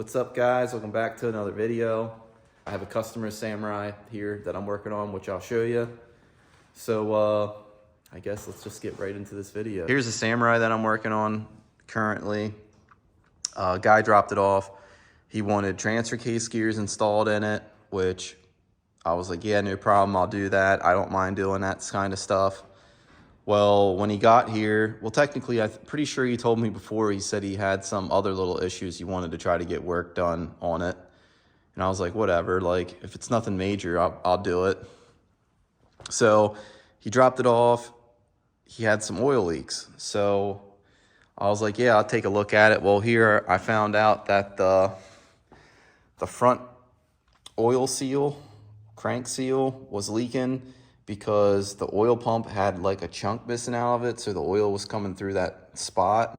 What's up, guys? Welcome back to another video. I have a customer Samurai here that I'm working on, which I'll show you. So I guess let's just get right into this video. Here's a Samurai that I'm working on currently. Guy dropped it off. He wanted transfer case gears installed in it, which I was like, yeah, no problem, I'll do that. I don't mind doing that kind of stuff. Well, when he got here, well, technically, I'm pretty sure he told me before, he said he had some other little issues he wanted to try to get work done on it. And I was like, whatever, like, if it's nothing major, I'll do it. So he dropped it off. He had some oil leaks. So I was like, yeah, I'll take a look at it. Well, here I found out that the front oil seal, crank seal, was leaking because the oil pump had like a chunk missing out of it, so the oil was coming through that spot.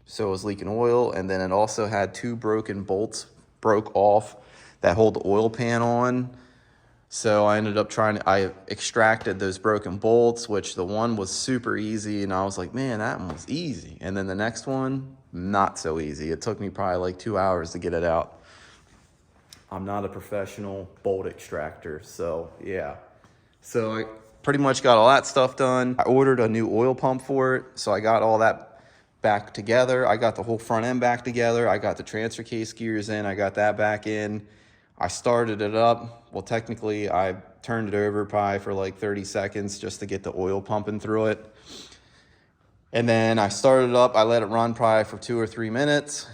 So it was leaking oil, and then it also had two broken bolts broke off that hold the oil pan on. So I ended up I extracted those broken bolts, which the one was super easy, and I was like, man, that one was easy. And then the next one, not so easy. It took me probably like 2 hours to get it out. I'm not a professional bolt extractor, so yeah. So I pretty much got all that stuff done. I ordered a new oil pump for it, so I got all that back together. I got the whole front end back together. I got the transfer case gears in. I got that back in. I started it up. Well, technically, I turned it over probably for like 30 seconds just to get the oil pumping through it. And then I started it up. I let it run probably for 2 or 3 minutes.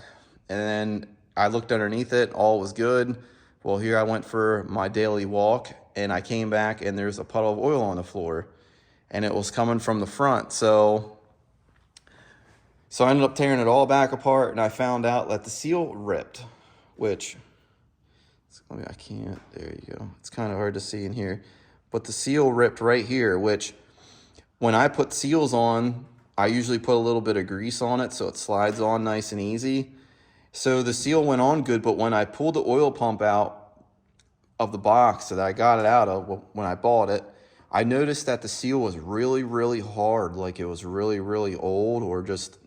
And then I looked underneath it. All was good. Well, here I went for my daily walk, and I came back, and there's a puddle of oil on the floor. And it was coming from the front. So I ended up tearing it all back apart, and I found out that the seal ripped, which... I can't, there you go. It's kind of hard to see in here. But the seal ripped right here, which when I put seals on, I usually put a little bit of grease on it so it slides on nice and easy. So the seal went on good, but when I pulled the oil pump out of the box that I got it out of when I bought it, I noticed that the seal was really, really hard, like it was really, really old, or just,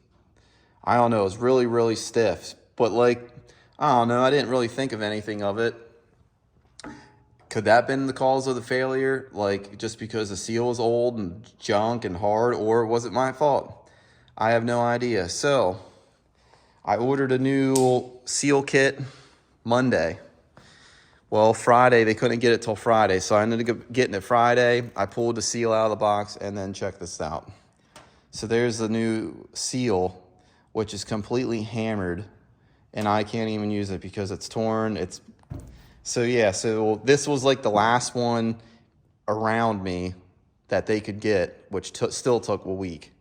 I don't know, it was really, really stiff. But like, I don't know, I didn't really think of anything of it. Could that have been the cause of the failure? Like, just because the seal was old and junk and hard, or was it my fault? I have no idea. So I ordered a new seal kit Monday. Well, Friday, they couldn't get it till Friday, so I ended up getting it Friday. I pulled the seal out of the box, and then check this out. So there's the new seal, which is completely hammered, and I can't even use it because it's torn. So yeah, so this was like the last one around me that they could get, which still took a week.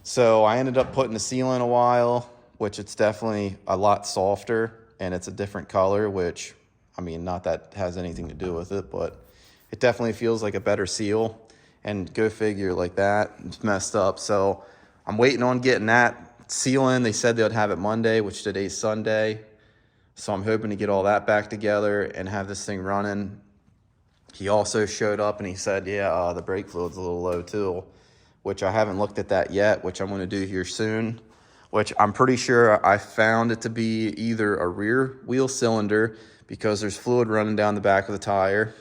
So I ended up putting the seal in a while, which it's definitely a lot softer, and it's a different color, which, I mean, not that has anything to do with it, but it definitely feels like a better seal. And go figure, like that, it's messed up. So I'm waiting on getting that seal in. They said they would have it Monday, which today's Sunday. So I'm hoping to get all that back together and have this thing running. He also showed up and he said, yeah, the brake fluid's a little low too, which I haven't looked at that yet, which I'm going to do here soon, which I'm pretty sure I found it to be either a rear wheel cylinder because there's fluid running down the back of the tire.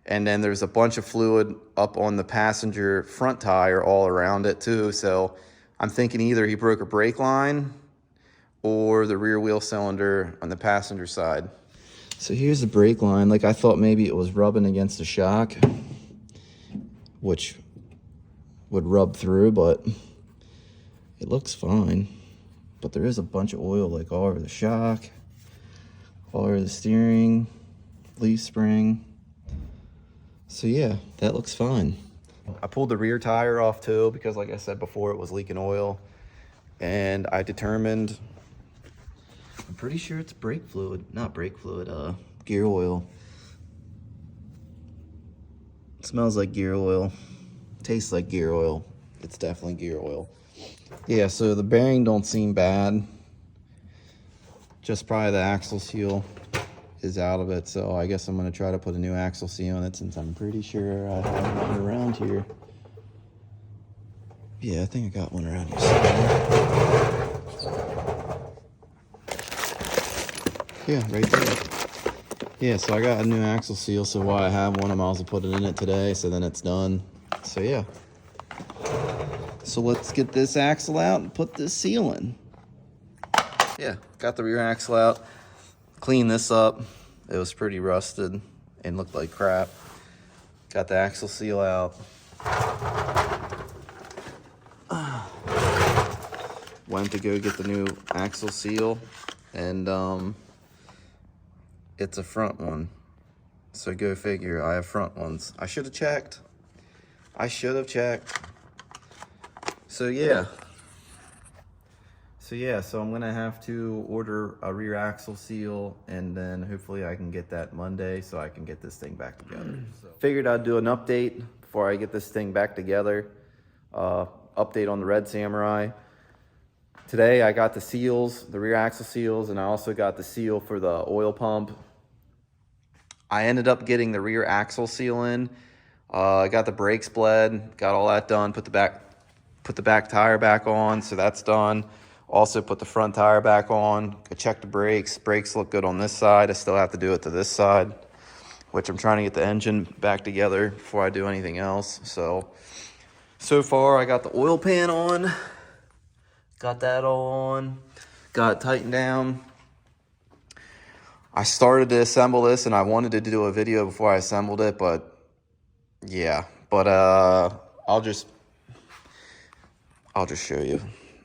And then there's a bunch of fluid up on the passenger front tire all around it too. So I'm thinking either he broke a brake line or the rear wheel cylinder on the passenger side. So here's the brake line. Like, I thought maybe it was rubbing against the shock, which would rub through, but it looks fine. But there is a bunch of oil like all over the shock, all over the steering, leaf spring. So yeah, that looks fine. I pulled the rear tire off too because, like I said before, it was leaking oil. And I determined, I'm pretty sure it's brake fluid, not brake fluid, gear oil. It smells like gear oil, tastes like gear oil. It's definitely gear oil. Yeah, so the bearing don't seem bad. Just probably the axle seal is out of it, so I guess I'm gonna try to put a new axle seal on it since I'm pretty sure I have one around here. Yeah, I think I got one around here somewhere. Yeah, right there. Yeah, so I got a new axle seal, so while I have one, I might as well put it in it today, so then it's done. So yeah. So let's get this axle out and put this seal in. Yeah, got the rear axle out. Clean this up. It was pretty rusted and looked like crap. Got the axle seal out. Went to go get the new axle seal, and it's a front one. So go figure, I have front ones. I should have checked. So yeah. So I'm gonna have to order a rear axle seal, and then hopefully I can get that Monday so I can get this thing back together. Figured I'd do an update before I get this thing back together. Update on the Red Samurai. Today I got the seals, the rear axle seals, and I also got the seal for the oil pump. I ended up getting the rear axle seal in. I got the brakes bled, got all that done, put the back tire back on, so that's done. Also put the front tire back on, go check the brakes. Brakes look good on this side. I still have to do it to this side, which I'm trying to get the engine back together before I do anything else. So far I got the oil pan on, got that all on, got it tightened down. I started to assemble this and I wanted to do a video before I assembled it, but yeah, I'll just show you.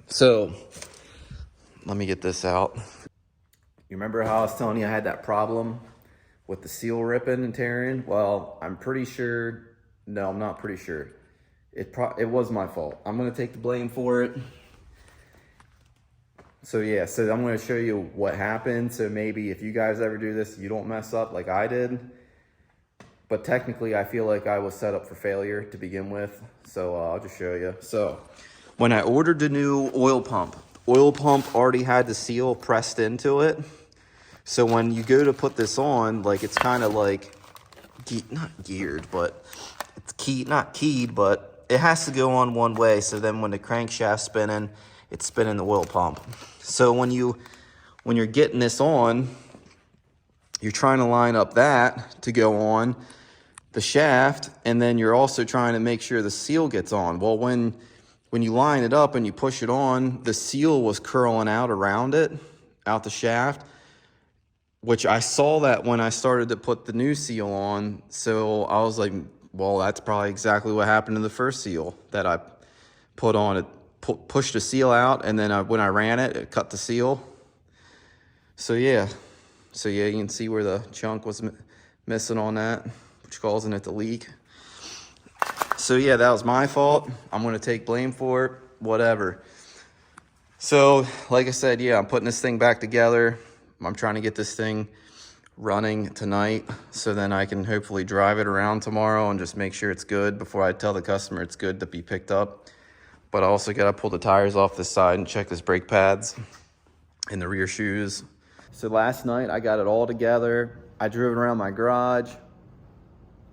So let me get this out. You remember how I was telling you I had that problem with the seal ripping and tearing? Well, I'm pretty sure, no, I'm not pretty sure. It was my fault. I'm gonna take the blame for it. So yeah, so I'm gonna show you what happened. So maybe if you guys ever do this, you don't mess up like I did. But technically, I feel like I was set up for failure to begin with. So I'll just show you. So when I ordered the new oil pump already had the seal pressed into it. So when you go to put this on, like it's kind of like, not geared, but it's keyed, not keyed, but it has to go on one way. So then when the crankshaft's spinning, it's spinning the oil pump. So when you're getting this on, you're trying to line up that to go on the shaft, and then you're also trying to make sure the seal gets on. Well, when you line it up and you push it on, the seal was curling out around it, out the shaft, which I saw that when I started to put the new seal on. So I was like, well, that's probably exactly what happened to the first seal that I put on. It pushed the seal out, and then when I ran it, it cut the seal. So yeah, you can see where the chunk was missing on that, which causing it to leak. So yeah, that was my fault. I'm gonna take blame for it, whatever. So like I said, yeah, I'm putting this thing back together. I'm trying to get this thing running tonight, so then I can hopefully drive it around tomorrow and just make sure it's good before I tell the customer it's good to be picked up. But I also gotta pull the tires off this side and check this brake pads and the rear shoes. So last night I got it all together. I drove it around my garage.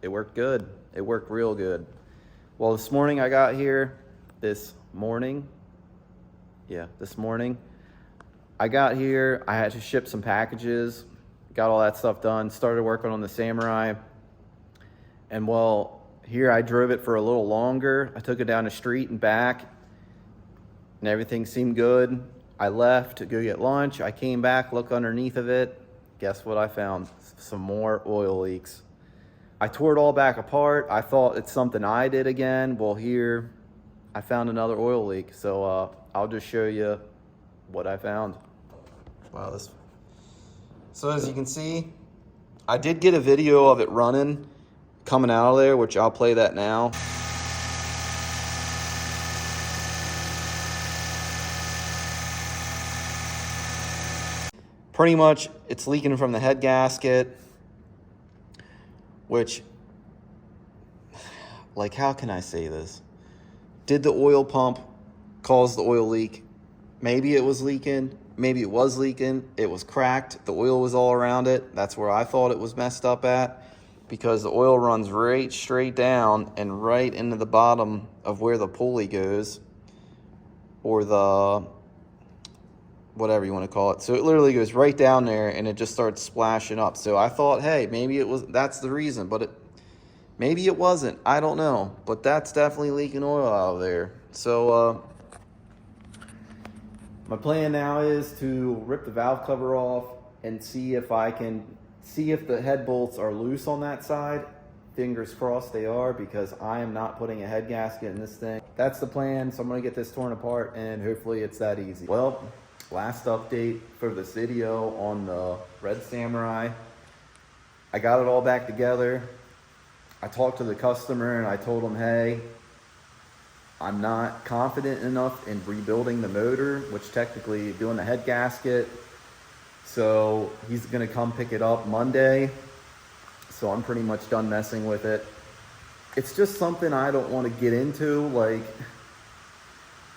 It worked good. It worked real good. Well, this morning I got here, this morning I got here, I had to ship some packages, got all that stuff done, started working on the Samurai. And well, here I drove it for a little longer. I took it down the street and back, and everything seemed good. I left to go get lunch. I came back, looked underneath of it. Guess what I found? Some more oil leaks. I tore it all back apart. I thought it's something I did again. Well, here I found another oil leak. So I'll just show you what I found. Wow, so as you can see, I did get a video of it running, coming out of there, which I'll play that now. Pretty much, it's leaking from the head gasket, which, like, how can I say this? Did the oil pump cause the oil leak? Maybe it was leaking. Maybe it was leaking. It was cracked. The oil was all around it. That's where I thought it was messed up at, because the oil runs right straight down and right into the bottom of where the pulley goes. or the whatever you want to call it. So it literally goes right down there and it just starts splashing up. So I thought, hey, maybe that's the reason, but maybe it wasn't. I don't know, but that's definitely leaking oil out of there. So my plan now is to rip the valve cover off and see if the head bolts are loose on that side. Fingers crossed they are, because I am not putting a head gasket in this thing. That's the plan. So I'm gonna get this torn apart and hopefully it's that easy. Well, last update for this video on the Red Samurai. I got it all back together. I talked to the customer and I told him, hey, I'm not confident enough in rebuilding the motor, which technically doing the head gasket. So he's gonna come pick it up Monday. So I'm pretty much done messing with it. It's just something I don't want to get into. Like,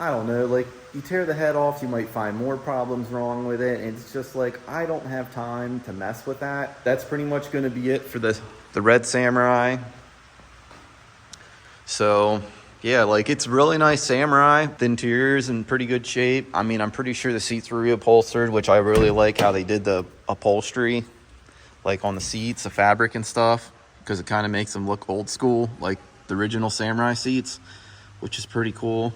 I don't know, like you tear the head off, you might find more problems wrong with it. And it's just like, I don't have time to mess with that. That's pretty much going to be it for the Red Samurai. So yeah, like it's really nice Samurai. The interior's in pretty good shape. I mean, I'm pretty sure the seats were reupholstered, which I really like how they did the upholstery, like on the seats, the fabric and stuff, because it kind of makes them look old school, like the original Samurai seats, which is pretty cool.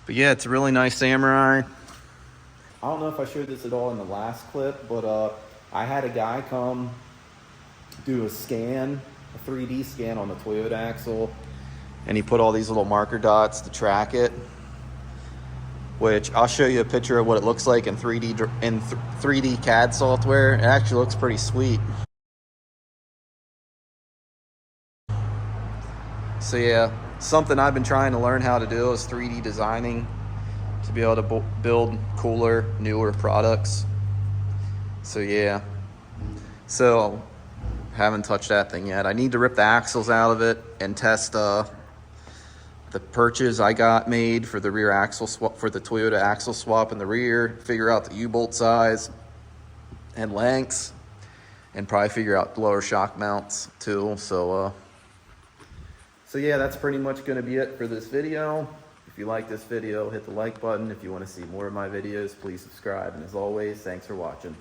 But yeah, it's a really nice Samurai. I don't know if I showed this at all in the last clip, but I had a guy come do a 3D scan on the Toyota axle, and he put all these little marker dots to track it, which I'll show you a picture of what it looks like in 3D CAD software. It actually looks pretty sweet. So yeah, something I've been trying to learn how to do is 3D designing to be able to build cooler, newer products. So yeah, so haven't touched that thing yet. I need to rip the axles out of it and test the perches I got made for the rear axle swap, for the Toyota axle swap in the rear, figure out the U-bolt size and lengths, and probably figure out lower shock mounts too. So yeah, that's pretty much going to be it for this video. If you like this video, hit the like button. If you want to see more of my videos, please subscribe. And as always, thanks for watching.